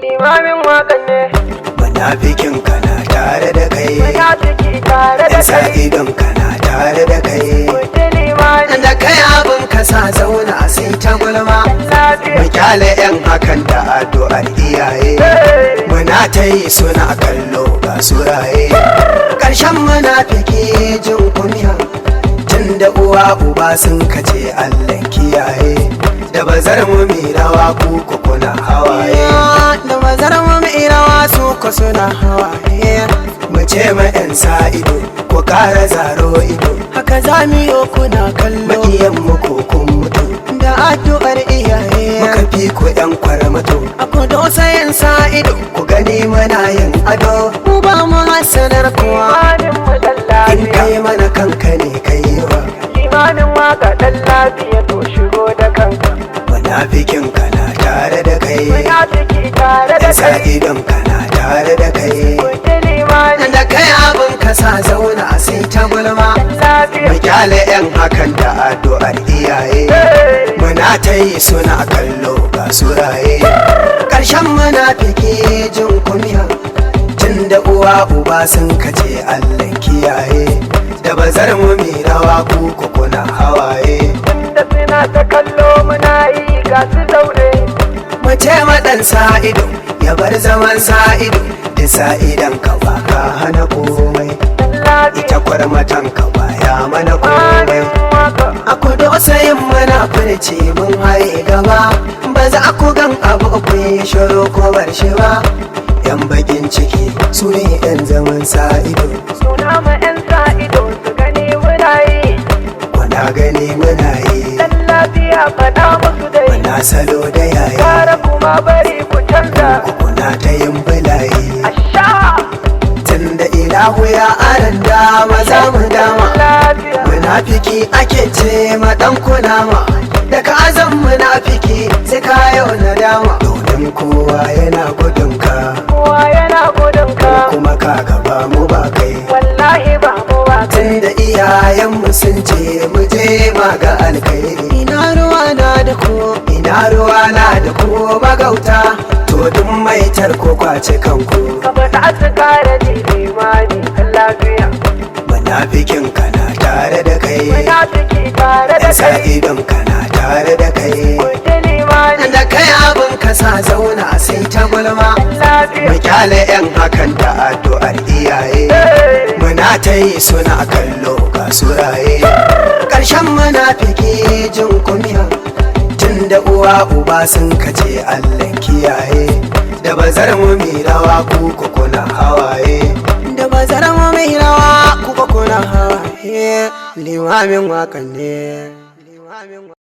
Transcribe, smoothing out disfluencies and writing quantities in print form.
limamin wakan ne. Munafikin kana tare da kai, Munafiki tare da yan sa kai. idon kana tare da kai. Kuce limamin Da kai abin ka sa zauna sai ta gulma, mu lafiya. kyale yan hakan da addu'ar iyaye. Muna ta yi suna kallo ga suraye, ƙarshen munafiki jin kunya. Tun da uwa uba sun kace Allah kiyaye, da bazar mu mai rawa ku kuna hawaye. Da bazar mu mai rawa su ku suna hawaye. Mu ce ma 'yan sa ido ku kara zaro ido, haka za mu yi kuna kallo. Makiyan mu ko kun mutu da addu'ar iyaye. Muka fi ku 'yan kwarmato, a ku dosa 'yan sa ido ku gani muna yin ado. Mu ba mu hasanar kuwa, Limamin mu dan in lafiya. kai mana kanka ne kai wa. Limamin waka dan lafiya to shigo da kanka. Munafikin kana tare da kai, Munafiki tare da yan sa kai. idon kana tare da kai. Kuce limamin Da kai abin ka sa zauna sai ta gulma, lafiya. mu kyale 'yan hakan da addu'ar iyaye. Muna ta yi suna kallo ga suraye, ƙarshen munafiki jin kunya. Tun da uwa uba sun kace Allah kiyaye, da bazar mu mai rawa ku kuna hawaye. Tunda suna ta kallo muna yi ga su zaune. Mu ce maɗan sa ido ya bar zaman sa ido, da sa idan ka ba ka hana komai. Lafiya. Ita kwarmatan ka baya mana komai. Limamin waka. A kudu sayin mana furci mun haye gaba, ba za ku gan abu ku yi shiru ko bar shi ba. Yan bakin ciki su ne yan zaman sa ido, Suna ma 'yan sa ido su gani muna yi. kuna gani muna yi. Dan lafiya faɗa musu dai. Muna salo da yayi, Kara kuma bari ku canza. kuna ta yin bulayi. Asha. Tunda ilahu ya aran dama za mu dama, Lafiya. munafiki ake ce ma dan kunama. Da ka azan munafiki sai ka yau nadama, domin kowa yana gudun ka, Kowa yana gudun ka. kuma ka gaba mu ba kai. Wallahi ba mu ba kai. Tunda iyayenmu sun ce mu je ma ga alkhairi, ina ruwa na da ko, ina ruwa na da ko magauta. To duk mai tarko kwace kanku, Ka faɗa su kare ji limani dan lafiya. munafikin kana tare da kai, Munafiki tare da yan sa kai. idon kana tare da kai. Kuce limamin Da kai abin ka sa zauna sai ta gulma, mu lafiya. kyale 'yan hakan da addu'ar iyaye. Muna ta yi suna kallo ga suraye, ƙarshen munafiki jin kunya. Tun da uwa uba sun kace Allah kiyaye, da bazar mu mai rawa ku kuna hawaye. Da bazar mu mai rawa ku kuna hawaye. Limamin wakan ne.